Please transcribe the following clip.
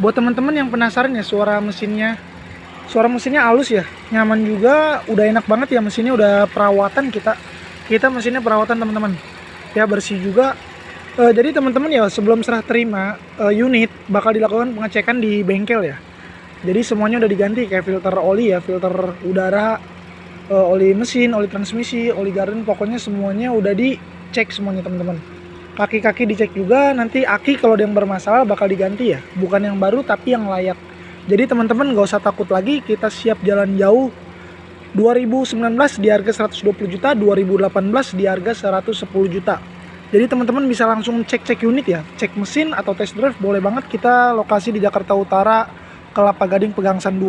Buat teman-teman yang penasaran ya suara mesinnya halus ya, nyaman juga, udah enak banget ya mesinnya, udah perawatan kita mesinnya perawatan teman-teman. Ya bersih juga. Jadi teman-teman ya sebelum serah terima unit bakal dilakukan pengecekan di bengkel ya. Jadi semuanya udah diganti kayak filter oli ya, filter udara, oli mesin, oli transmisi, oli garden, pokoknya semuanya udah dicek semuanya teman-teman. Kaki-kaki dicek juga, nanti aki kalau ada yang bermasalah bakal diganti ya, bukan yang baru tapi yang layak. Jadi teman-teman gak usah takut lagi, kita siap jalan jauh. 2019 di harga 120 juta, 2018 di harga 110 juta. Jadi teman-teman bisa langsung cek unit ya, cek mesin atau test drive boleh banget. Kita lokasi di Jakarta Utara, Kelapa Gading Pegangsaan 2.